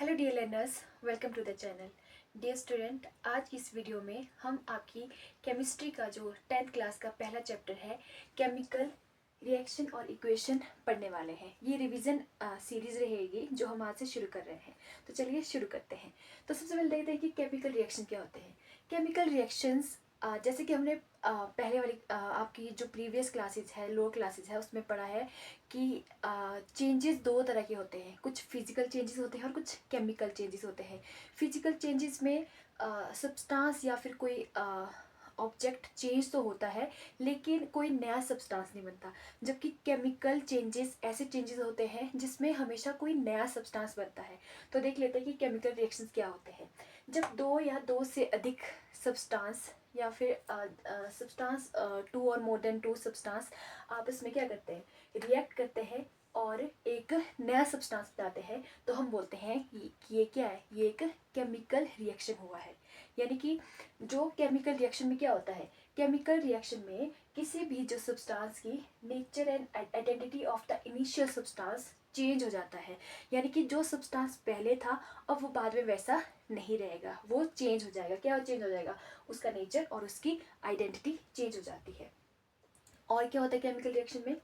Hello dear learners, welcome to the channel. Dear student, आज की इस वीडियो में हम आपकी केमिस्ट्री का जो 10th क्लास का पहला चैप्टर है केमिकल रिएक्शन और इक्वेशन पढ़ने वाले हैं। ये रिवीजन सीरीज रहेगी जो हम आज से शुरू कर रहे हैं। तो चलिए शुरू करते हैं। तो सबसे पहले देखते हैं कि केमिकल रिएक्शन क्या होते हैं। केमिकल रिएक्शंस जैसे कि हमने पहले वाली आपकी जो प्रीवियस क्लासेज है, लोअर क्लासेज है, उसमें पढ़ा है कि चेंजेस दो तरह के होते हैं। कुछ फिजिकल चेंजेस होते हैं और कुछ केमिकल चेंजेस होते हैं। फिजिकल चेंजेस में सब्सटेंस या फिर कोई ऑब्जेक्ट चेंज तो होता है लेकिन कोई नया सब्सटेंस नहीं बनता। जबकि केमिकल चेंजेस ऐसे चेंजेस होते हैं जिसमें हमेशा कोई नया सब्सटेंस बनता है। तो देख लेते हैं कि केमिकल रिएक्शंस क्या होते हैं। जब दो या दो से अधिक सब्सटेंस या फिर सब्सटेंस टू और मोर देन टू सब्सटेंस आपस में क्या करते हैं, रिएक्ट करते हैं और एक नया सब्सटेंस बनाते हैं, तो हम बोलते हैं कि ये क्या है, ये एक केमिकल रिएक्शन हुआ है। यानी कि जो केमिकल रिएक्शन में क्या होता है, केमिकल रिएक्शन में किसी भी जो सब्सटेंस की nature and identity of the initial substance change हो जाता है। यानी कि जो सब्सटेंस पहले था अब वो बाद में वैसा नहीं रहेगा, वो चेंज हो जाएगा। क्या चेंज हो जाएगा? उसका नेचर और उसकी आइडेंटिटी चेंज हो जाती है। और क्या होता है केमिकल रिएक्शन में?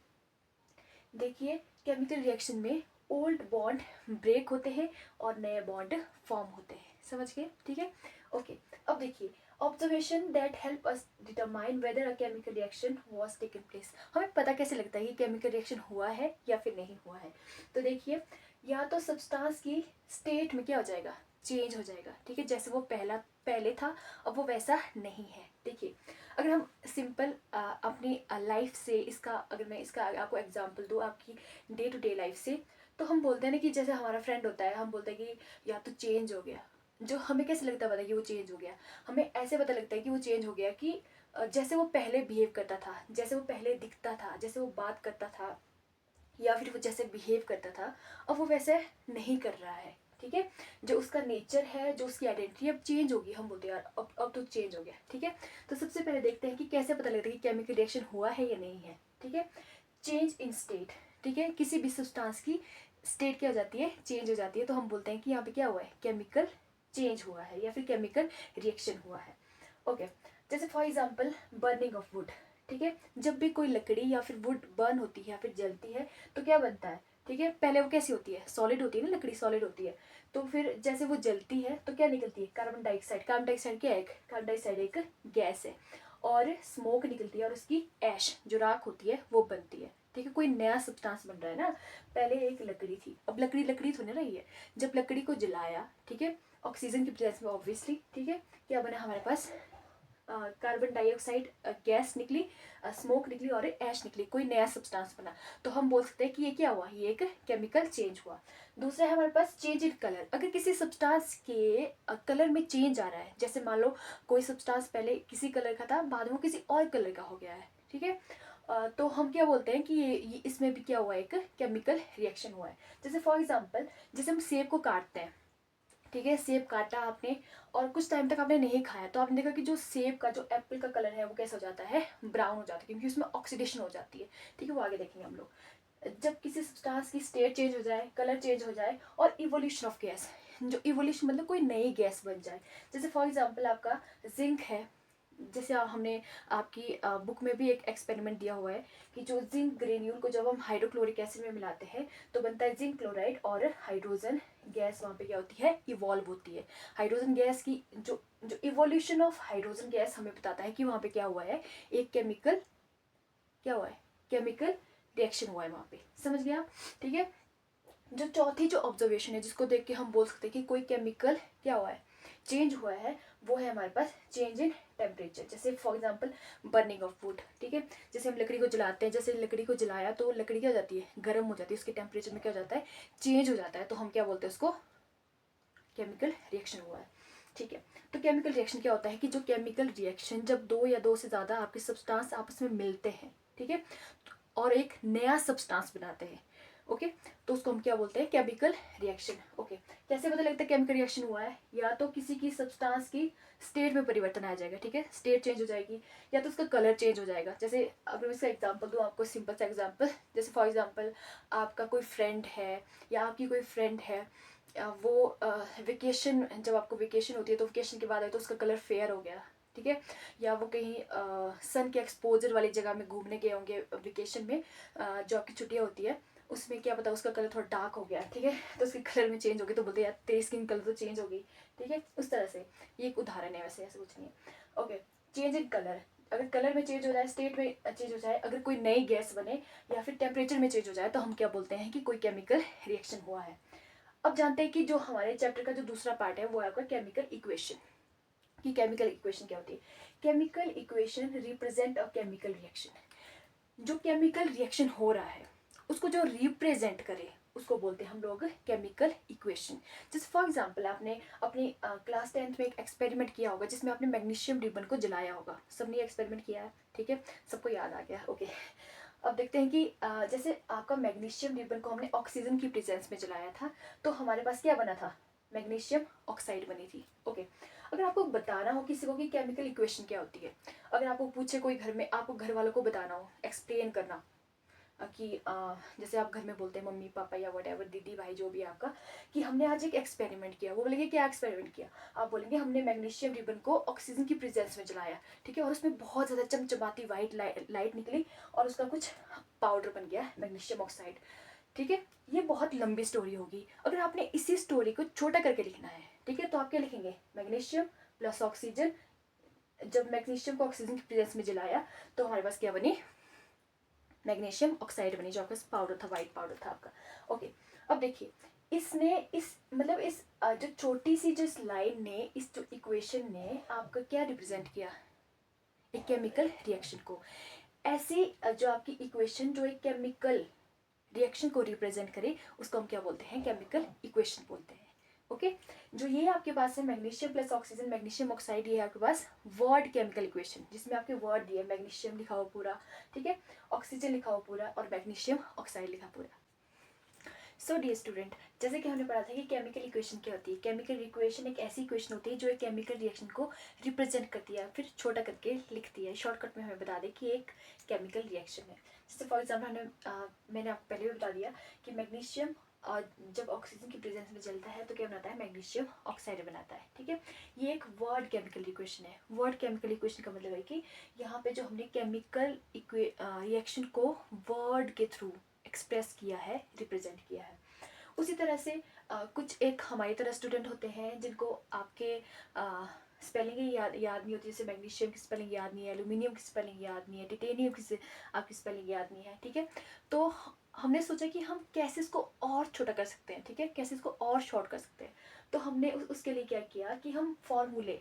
देखिए, केमिकल रिएक्शन में ओल्ड बॉन्ड ब्रेक होते हैं और नए बॉन्ड फॉर्म होते हैं। समझ गए? ठीक है, ओके। अब देखिए, observation that help us determine whether a chemical reaction was taken place. हमें पता कैसे लगता है कि केमिकल रिएक्शन हुआ है या फिर नहीं हुआ है? तो देखिए, या तो सब्सटेंस की स्टेट में क्या हो जाएगा, चेंज हो जाएगा। ठीक है, जैसे वो पहले था अब वो वैसा नहीं है। देखिए, अगर हम सिंपल अपनी लाइफ से इसका, अगर मैं इसका आपको एग्जांपल दूँ आपकी डे टू डे लाइफ से, तो हम बोलते हैं ना कि जैसे हमारा फ्रेंड होता है, हम बोलते हैं कि या तो चेंज हो गया। जो हमें कैसे लगता है पता है कि वो चेंज हो गया? हमें ऐसे पता लगता है कि वो चेंज हो गया कि जैसे वो पहले बिहेव करता था, जैसे वो पहले दिखता था, जैसे वो बात करता था, या फिर वो जैसे बिहेव करता था अब वो वैसे नहीं कर रहा है। ठीक है, जो उसका नेचर है, जो उसकी आइडेंटिटी अब चेंज होगी। हम बोलते हैं यार अब तो चेंज हो गया। ठीक है, तो सबसे पहले देखते हैं कि कैसे पता लगता है कि केमिकल रिएक्शन हुआ है या नहीं है। ठीक है, चेंज इन स्टेट। ठीक है, किसी भी सब्सटेंस की स्टेट क्या हो जाती है, चेंज हो जाती है, तो हम बोलते हैं कि यहाँ पे क्या हुआ है, केमिकल चेंज हुआ है या फिर केमिकल रिएक्शन हुआ है। ओके, जैसे for example burning of would. ठीक है, जब भी कोई लकड़ी या फिर वुड बर्न होती है या फिर जलती है तो क्या बनता है? ठीक है, पहले वो कैसी होती है, सॉलिड होती है ना, लकड़ी सॉलिड होती है। तो फिर जैसे वो जलती है तो क्या निकलती है, कार्बन डाइऑक्साइड। कार्बन डाइऑक्साइड क्या है? कार्बन डाइऑक्साइड एक गैस है और स्मोक निकलती है और उसकी ऐश जो राख होती है वो बनती है। ठीक है, कोई नया सब्सटेंस बन रहा है ना। पहले एक लकड़ी थी, अब लकड़ी लकड़ी थोड़ी ना रही है। जब लकड़ी को जलाया, ठीक है, ऑक्सीजन की प्रेजेंस में ऑब्वियसली, ठीक है, क्या बना हमारे पास, कार्बन डाइऑक्साइड गैस निकली, स्मोक निकली और ऐश निकली, कोई नया सब्सटेंस बना। तो हम बोल सकते हैं कि ये क्या हुआ, ये एक केमिकल चेंज हुआ। दूसरा है हमारे पास चेंज इन कलर। अगर किसी सब्सटेंस के कलर में चेंज आ रहा है, जैसे मान लो कोई सब्सटेंस पहले किसी कलर का था, बाद में वो किसी और कलर का हो गया है। ठीक है, तो हम क्या बोलते हैं कि ये इसमें भी क्या हुआ है, एक केमिकल रिएक्शन हुआ है। जैसे फॉर एग्जाम्पल, जैसे हम सेब को काटते हैं, ठीक है, सेब काटा आपने और कुछ टाइम तक आपने नहीं खाया, तो आपने देखा कि जो सेब का, जो एप्पल का कलर है वो कैसा हो जाता है, ब्राउन हो जाता है, क्योंकि उसमें ऑक्सीडेशन हो जाती है। ठीक है, वो आगे देखेंगे हम लोग। जब किसी सब्सटेंस की स्टेट चेंज हो जाए, कलर चेंज हो जाए और इवोल्यूशन ऑफ गैस, जो इवोल्यूशन मतलब कोई नई गैस बन जाए। जैसे फॉर एग्जाम्पल आपका जिंक है, जैसे हमने आपकी बुक में भी एक एक्सपेरिमेंट दिया हुआ है कि जो जिंक ग्रेन्यूल को जब हम हाइड्रोक्लोरिक एसिड में मिलाते हैं तो बनता है जिंक क्लोराइड और हाइड्रोजन गैस वहाँ पे क्या होती है, इवॉल्व होती है। हाइड्रोजन गैस की जो जो इवोल्यूशन ऑफ हाइड्रोजन गैस हमें बताता है कि वहाँ पे क्या हुआ है, एक केमिकल क्या हुआ है, केमिकल रिएक्शन हुआ है वहाँ पे। समझ गया? ठीक है, जो चौथी जो ऑब्जर्वेशन है जिसको देख के हम बोल सकते हैं कि कोई केमिकल क्या हुआ है, चेंज हुआ है, वो है हमारे पास चेंज इन टेम्परेचर। जैसे for example burning of would. ठीक है, जैसे हम लकड़ी को जलाते हैं, जैसे लकड़ी को जलाया तो लकड़ी क्या हो जाती है, गर्म हो जाती है, उसके टेम्परेचर में क्या हो जाता है, चेंज हो जाता है, तो हम क्या बोलते हैं उसको, केमिकल रिएक्शन हुआ है। ठीक है, तो केमिकल रिएक्शन क्या होता है कि जो केमिकल रिएक्शन जब दो या दो से ज़्यादा आपके सब्सटेंस आपस में मिलते हैं, ठीक है, और एक नया सब्सटेंस बनाते हैं। ओके, तो उसको हम क्या बोलते हैं, केमिकल रिएक्शन। ओके, कैसे पता लगता है केमिकल रिएक्शन हुआ है? या तो किसी की सब्सटेंस की स्टेट में परिवर्तन आ जाएगा, ठीक है, स्टेट चेंज हो जाएगी, या तो उसका कलर चेंज हो जाएगा। जैसे अगर मैं इसका एग्जांपल दूँ आपको, सिंपल सा एग्जांपल, जैसे फॉर एग्जांपल आपका कोई फ्रेंड है या आपकी कोई फ्रेंड है, वो वेकेशन, जब आपको वेकेशन होती है तो वेकेशन के बाद आए तो उसका कलर फेयर हो गया, ठीक है। या वो कहीं सन के एक्सपोजर वाली जगह में घूमने गए होंगे वेकेशन में, जो आपकी छुट्टियाँ होती है उसमें, क्या पता उसका कलर थोड़ा डार्क हो गया, ठीक है, तो उसके कलर में चेंज हो गई तो बोलते हैं यार तेरी स्किन कलर तो चेंज हो गई, ठीक है। उस तरह से ये एक उदाहरण है, वैसे ऐसा कुछ नहीं है। ओके, चेंज इन कलर, अगर कलर में चेंज हो जाए, स्टेट में चेंज हो जाए, अगर कोई नई गैस बने या फिर टेम्परेचर में चेंज हो जाए तो हम क्या बोलते हैं कि कोई केमिकल रिएक्शन हुआ है। अब जानते हैं कि जो हमारे चैप्टर का जो दूसरा पार्ट है वो है आपका केमिकल इक्वेशन, कि केमिकल इक्वेशन क्या होती है। Chemical equation represent a chemical reaction. जो केमिकल रिएक्शन हो रहा है उसको जो रिप्रेजेंट करे उसको बोलते हैं हम लोग केमिकल इक्वेशन। जैसे फॉर एग्जांपल आपने अपनी क्लास 10th में एक एक्सपेरिमेंट किया होगा जिसमें आपने मैग्नीशियम रिबन को जलाया होगा, सबने एक्सपेरिमेंट किया है, ठीक है, सबको याद आ गया, ओके। अब देखते हैं कि जैसे आपका मैग्नीशियम रिबन को हमने ऑक्सीजन की प्रेजेंस में जलाया था तो हमारे पास क्या बना था, मैग्नीशियम ऑक्साइड बनी थी, ओके। अगर आपको बताना हो किसी को कि केमिकल इक्वेशन क्या होती है, अगर आपको पूछे कोई घर में, आपको घर वालों को बताना हो, एक्सप्लेन करना कि जैसे आप घर में बोलते हैं मम्मी पापा या वट एवर, दीदी भाई जो भी आपका, कि हमने आज एक एक्सपेरिमेंट किया, वो बोलेंगे क्या एक्सपेरिमेंट किया, आप बोलेंगे हमने मैग्नीशियम रिबन को ऑक्सीजन की प्रेजेंस में जलाया, ठीक है, और उसमें बहुत ज़्यादा चमचमाती वाइट लाइट निकली और उसका कुछ पाउडर बन गया मैग्नीशियम ऑक्साइड, ठीक है। ये बहुत लंबी स्टोरी होगी, अगर आपने इसी स्टोरी को छोटा करके लिखना है, ठीक है, तो आप क्या लिखेंगे, मैग्नीशियम प्लस ऑक्सीजन, जब मैग्नीशियम को ऑक्सीजन की प्रेजेंस में जलाया तो हमारे पास क्या बनी, मैग्नीशियम ऑक्साइड बनी, जो आपका पाउडर था, वाइट पाउडर था आपका, ओके। अब देखिए इसने इस मतलब इस जो छोटी सी जो लाइन ने, इस जो इक्वेशन ने आपका क्या रिप्रेजेंट किया, एक केमिकल रिएक्शन को। ऐसी जो आपकी इक्वेशन जो एक केमिकल रिएक्शन को रिप्रेजेंट करे उसको हम क्या बोलते हैं, केमिकल इक्वेशन बोलते हैं, ओके। जो ये आपके पास है magnesium plus oxygen magnesium oxide, ये है आपके पास वर्ड केमिकल इक्वेशन, जिसमें आपके वर्ड दिए, मैग्नीशियम लिखा हो पूरा, ठीक है, ऑक्सीजन लिखा हो पूरा और मैग्नीशियम ऑक्साइड लिखा पूरा। सो डियर स्टूडेंट, जैसे कि हमने पढ़ा था कि केमिकल इक्वेशन क्या होती है। केमिकल इक्वेशन एक ऐसी इक्वेशन होती है जो एक केमिकल रिएक्शन को रिप्रेजेंट करती है, फिर छोटा करके लिखती है। शॉर्टकट में हमें बता दें कि एक केमिकल रिएक्शन है। जैसे फॉर एग्जाम्पल मैंने आपको पहले भी बता दिया कि मैग्नीशियम और जब ऑक्सीजन की प्रेजेंस में जलता है तो क्या बनाता है, मैग्नीशियम ऑक्साइड बनाता है, ठीक है। ये एक वर्ड केमिकल इक्वेशन है। वर्ड केमिकल इक्वेशन का मतलब है कि यहाँ पे जो हमने केमिकल रिएक्शन को वर्ड के थ्रू एक्सप्रेस किया है, रिप्रेजेंट किया है। उसी तरह से कुछ एक हमारी तरह स्टूडेंट होते हैं जिनको आपके स्पेलिंग ही याद नहीं होती, जैसे मैग्नीशियम की स्पेलिंग याद नहीं है, एल्यूमिनियम की स्पेलिंग याद नहीं है, टिटेनियम की आपकी स्पेलिंग याद नहीं है, ठीक है। तो हमने सोचा कि हम कैसे इसको और छोटा कर सकते हैं, ठीक है, कैसे इसको और शॉर्ट कर सकते हैं। तो हमने उसके लिए क्या किया कि हम फॉर्मूले,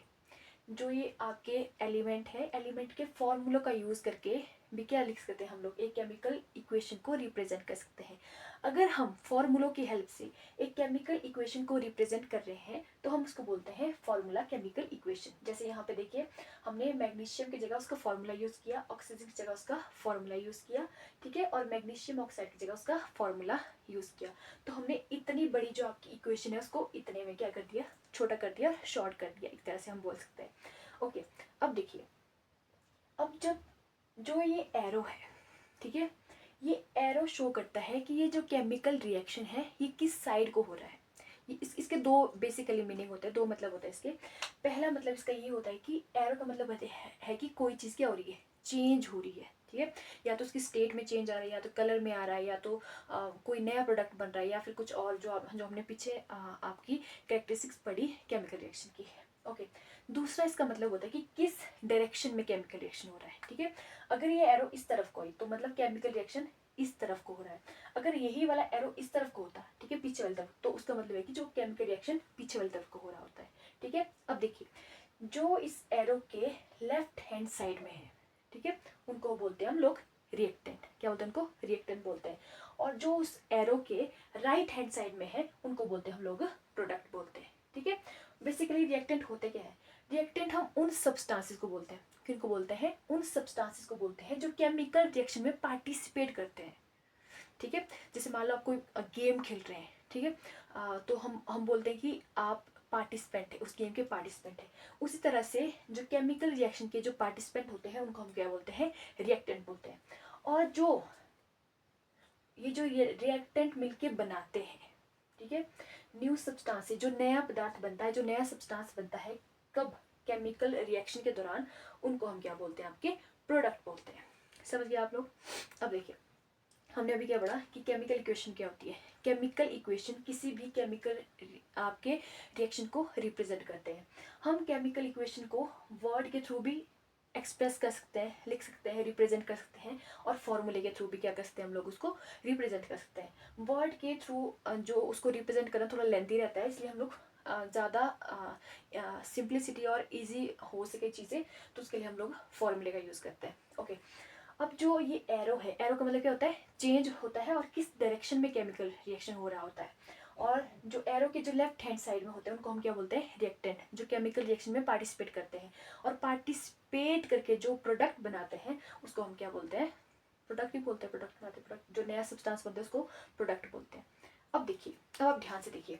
जो ये आपके एलिमेंट है, एलिमेंट के फॉर्मूलों का यूज़ करके भी क्या लिख सकते हैं हम लोग, एक केमिकल इक्वेशन को रिप्रेजेंट कर सकते हैं। अगर हम फॉर्मूलों की हेल्प से एक केमिकल इक्वेशन को रिप्रेजेंट कर रहे हैं तो हम उसको बोलते हैं फॉर्मूला केमिकल इक्वेशन। जैसे यहाँ पे देखिए हमने मैग्नीशियम की जगह उसका फॉर्मूला यूज़ किया, ऑक्सीजन की जगह उसका फॉर्मूला यूज़ किया, ठीक है, और मैग्नीशियम ऑक्साइड की जगह उसका फॉर्मूला यूज़ किया। तो हमने इतनी बड़ी जो आपकी इक्वेशन है उसको इतने में क्या कर दिया, छोटा कर दिया, शॉर्ट कर दिया, एक तरह से हम बोल सकते हैं, ओके। अब देखिए, अब जब जो ये एरो है, ठीक है, ये एरो शो करता है कि ये जो केमिकल रिएक्शन है ये किस साइड को हो रहा है। इसके दो बेसिकली मीनिंग होते हैं, दो मतलब होता है इसके। पहला मतलब इसका ये होता है कि एरो का मतलब है कि कोई चीज़ क्या हो रही है, चेंज हो रही है, ठीक है, या तो उसकी स्टेट में चेंज आ रहा है, या तो कलर में आ रहा है, या तो कोई नया प्रोडक्ट बन रहा है, या फिर कुछ और जो हमने पीछे आपकी कैरेक्टरिस्टिक्स पढ़ी केमिकल रिएक्शन की, ओके। दूसरा इसका मतलब होता है कि किस डायरेक्शन में केमिकल रिएक्शन हो रहा है, ठीक है। अगर ये एरो इस तरफ को है तो मतलब केमिकल रिएक्शन इस तरफ को हो रहा है। अगर यही वाला एरो इस तरफ को होता, ठीक है, पीछे वाली तरफ, तो उसका मतलब है कि जो केमिकल रिएक्शन पीछे वाली तरफ को हो रहा होता है, ठीक है। अब देखिए जो इस एरो के लेफ्ट हैंड साइड में है, ठीक है, उनको बोलते हैं हम लोग रिएक्टेंट। क्या बोलते हैं उनको, रिएक्टेंट बोलते हैं। और जो उस एरो के राइट हैंड साइड में है उनको बोलते हैं हम लोग प्रोडक्ट बोलते हैं, ठीक है। बेसिकली रिएक्टेंट होते क्या है, रिएक्टेंट हम उन सब्सटेंसेस को बोलते हैं, किनको बोलते हैं, उन सब्सटेंसेस को बोलते हैं जो केमिकल रिएक्शन में पार्टिसिपेट करते हैं, ठीक है। जैसे मान लो आप कोई गेम खेल रहे हैं, ठीक है, तो हम बोलते हैं कि आप पार्टिसिपेंट है, उस गेम के पार्टिसिपेंट है। उसी तरह से जो केमिकल रिएक्शन के जो पार्टिसिपेंट होते हैं उनको हम क्या बोलते हैं, रिएक्टेंट बोलते हैं। और जो ये रिएक्टेंट मिलके बनाते हैं, ठीक है। न्यू सब्सटेंस जो नया पदार्थ बनता है, जो नया सब्सटेंस बनता है कब, केमिकल रिएक्शन के दौरान, उनको हम क्या बोलते हैं, आपके प्रोडक्ट बोलते हैं। समझ गए आप लोग। अब देखिए हमने अभी क्या पढ़ा कि केमिकल इक्वेशन क्या होती है। केमिकल इक्वेशन किसी भी केमिकल आपके रिएक्शन को रिप्रेजेंट करते हैं। हम केमिकल इक्वेशन को वर्ड के थ्रू भी एक्सप्रेस कर सकते हैं, लिख सकते हैं, रिप्रेजेंट कर सकते हैं, और फॉर्मूले के थ्रू भी क्या कर सकते हैं हम लोग उसको रिप्रेजेंट कर सकते हैं। वर्ड के थ्रू जो उसको रिप्रेजेंट करना थोड़ा लेंथी रहता है, इसलिए हम लोग ज़्यादा सिंप्लिसिटी और इजी हो सके चीज़ें, तो उसके लिए हम लोग फॉर्मूले का यूज़ करते हैं। ओके, अब जो ये एरो है, एरो का मतलब क्या होता है, चेंज होता है और किस डायरेक्शन में केमिकल रिएक्शन हो रहा होता है। और जो एरो के जो लेफ्ट हैंड साइड में होते हैं उनको हम क्या बोलते हैं, रिएक्टेंट, जो केमिकल रिएक्शन में पार्टिसिपेट करते हैं। और पार्टिसिपेट करके जो प्रोडक्ट बनाते हैं उसको हम क्या बोलते हैं, प्रोडक्ट ही बोलते हैं। प्रोडक्ट बनाते हैं, प्रोडक्ट, जो नया सब्सटेंस बनता है उसको प्रोडक्ट बोलते हैं। अब देखिए, अब आप ध्यान से देखिए,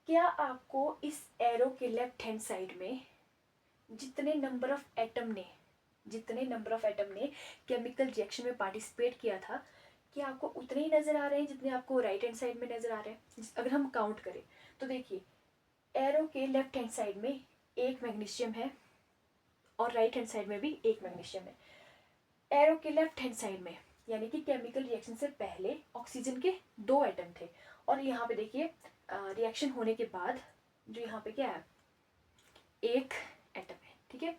क्या आपको इस एरो के लेफ्ट हैंड साइड में जितने नंबर ऑफ एटम ने केमिकल रिएक्शन में पार्टिसिपेट किया था, क्या आपको उतने ही नजर आ रहे हैं जितने आपको राइट हैंड साइड में नजर आ रहे हैं। अगर हम काउंट करें तो देखिए, एरो के लेफ्ट हैंड साइड में एक मैग्नीशियम है और राइट हैंड साइड में भी एक मैग्नीशियम है। एरो के लेफ्ट हैंड साइड में यानी कि केमिकल रिएक्शन से पहले ऑक्सीजन के 2 एटम थे, और यहाँ पे देखिए रिएक्शन होने के बाद जो यहाँ पे क्या है, एक एटम है। ठीक है,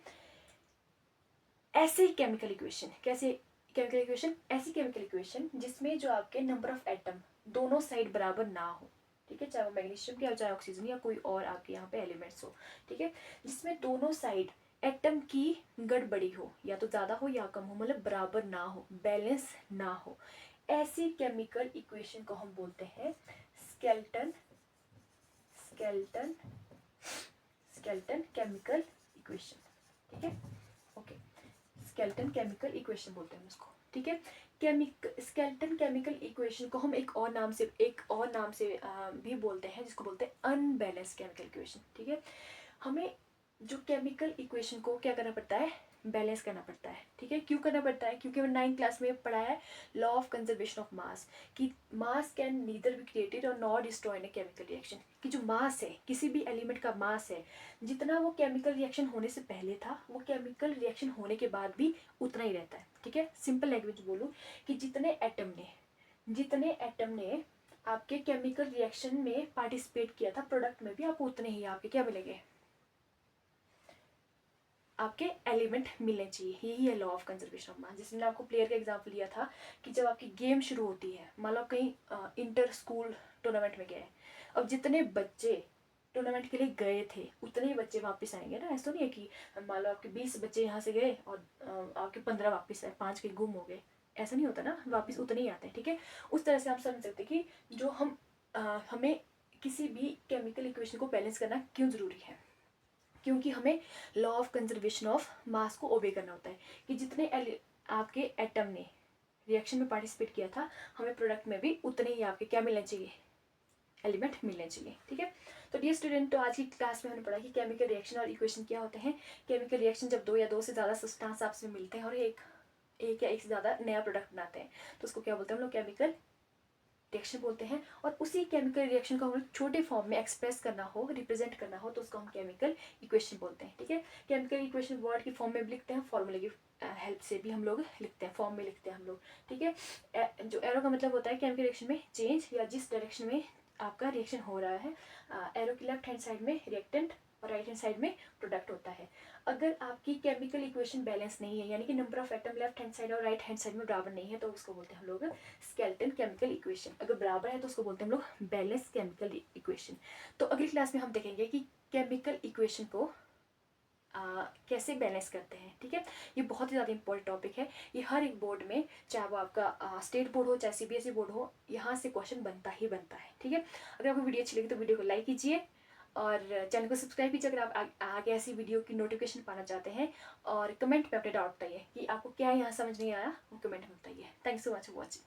ऐसे केमिकल इक्वेशन, कैसे केमिकल इक्वेशन, ऐसी केमिकल इक्वेशन जिसमें जो आपके नंबर ऑफ एटम दोनों साइड बराबर ना हो। ठीक है, चाहे वो मैग्नीशियम की हो, चाहे ऑक्सीजन या कोई और आपके यहाँ पे एलिमेंट्स हो। ठीक है, जिसमें दोनों साइड एटम की गड़बड़ी हो, या तो ज़्यादा हो या कम हो, मतलब बराबर ना हो, बैलेंस ना हो, ऐसी केमिकल इक्वेशन को हम बोलते हैं skeleton skeleton skeleton chemical equation. ठीक है, ओके, स्केलेटन केमिकल इक्वेशन बोलते हैं उसको। ठीक है, स्केलेटन केमिकल इक्वेशन को हम एक और नाम से भी बोलते हैं, जिसको बोलते हैं अनबैलेंस केमिकल इक्वेशन। ठीक है, हमें जो केमिकल इक्वेशन को क्या करना पड़ता है, बैलेंस करना पड़ता है। ठीक है, क्यों करना पड़ता है, क्योंकि हमने 9th क्लास में पढ़ा है law of conservation of mass, कि mass can neither be created और not destroy in a chemical reaction. कि जो मास है, किसी भी एलिमेंट का मास है, जितना वो केमिकल रिएक्शन होने से पहले था, वो केमिकल रिएक्शन होने के बाद भी उतना ही रहता है। ठीक है, सिंपल लैंग्वेज बोलूँ कि जितने एटम ने आपके केमिकल रिएक्शन में पार्टिसिपेट किया था, प्रोडक्ट में भी आपको उतने ही आपके क्या मिलेंगे, आपके एलिमेंट मिलने चाहिए। यही है लॉ ऑफ कंजर्वेशन ऑफ मास। जिसमें आपको प्लेयर का एग्जांपल लिया था कि जब आपकी गेम शुरू होती है, मान लो कहीं इंटर स्कूल टूर्नामेंट में गए, अब जितने बच्चे टूर्नामेंट के लिए गए थे उतने ही बच्चे वापस आएंगे ना। ऐसा नहीं है कि मान लो आपके 20 बच्चे यहाँ से गए और आपके 15 वापस आए, 5 के गुम हो गए, ऐसा नहीं होता ना, वापस उतने ही आते हैं। ठीक है, उस तरह से आप समझ सकते कि जो हमें किसी भी केमिकल इक्वेशन को बैलेंस करना क्यों ज़रूरी है, क्योंकि हमें लॉ ऑफ कंजर्वेशन ऑफ मास को ओबे करना होता है, कि जितने आपके एटम ने रिएक्शन में पार्टिसिपेट किया था, हमें प्रोडक्ट में भी उतने ही आपके क्या मिलने चाहिए, एलिमेंट मिलने चाहिए। ठीक है, तो डियर स्टूडेंट, तो आज की क्लास में हमने पढ़ा कि केमिकल रिएक्शन और इक्वेशन क्या होते हैं। केमिकल रिएक्शन जब 2 या 2 से ज़्यादा सब्सटेंस आपस में मिलते हैं और एक या एक से ज़्यादा नया प्रोडक्ट बनाते हैं, तो उसको क्या बोलते हैं हम लोग, केमिकल रिएक्शन बोलते हैं। और उसी केमिकल रिएक्शन को हम लोग छोटे फॉर्म में एक्सप्रेस करना हो, रिप्रेजेंट करना हो, तो उसको हम केमिकल इक्वेशन बोलते हैं। ठीक है, केमिकल इक्वेशन वर्ड की फॉर्म में भी लिखते हैं, फॉर्मूले की हेल्प से भी हम लोग लिखते हैं, फॉर्म में लिखते हैं हम लोग। ठीक है, जो एरो का मतलब होता है केमिकल रिएक्शन में चेंज, या जिस डायरेक्शन में आपका रिएक्शन हो रहा है। एरो की लेफ्ट हैंड साइड में रिएक्टेंट और राइट हैंड साइड में प्रोडक्ट होता है। अगर आपकी केमिकल इक्वेशन बैलेंस नहीं है, यानी कि number of atom left hand side और राइट हैंड साइड में बराबर नहीं है, तो उसको बोलते हैं हम लोग स्केलेटन केमिकल इक्वेशन। अगर बराबर है तो उसको बोलते हैं हम लोग बैलेंस केमिकल इक्वेशन। तो अगली क्लास में हम देखेंगे कि केमिकल इक्वेशन को कैसे बैलेंस करते हैं। ठीक है, ये बहुत ही ज़्यादा इंपॉर्टेंट टॉपिक है। ये हर एक बोर्ड में, चाहे वो आपका स्टेट बोर्ड हो, चाहे सीबीएसई बोर्ड हो, यहाँ से क्वेश्चन बनता ही बनता है। ठीक है, अगर आपको वीडियो अच्छी लगी तो वीडियो को लाइक कीजिए और चैनल को सब्सक्राइब कीजिए अगर आप आगे ऐसी वीडियो की नोटिफिकेशन पाना चाहते हैं। और कमेंट में अपने डाउट बताइए कि आपको क्या यहाँ समझ नहीं आया, वो कमेंट में बताइए। Thank you so much for watching.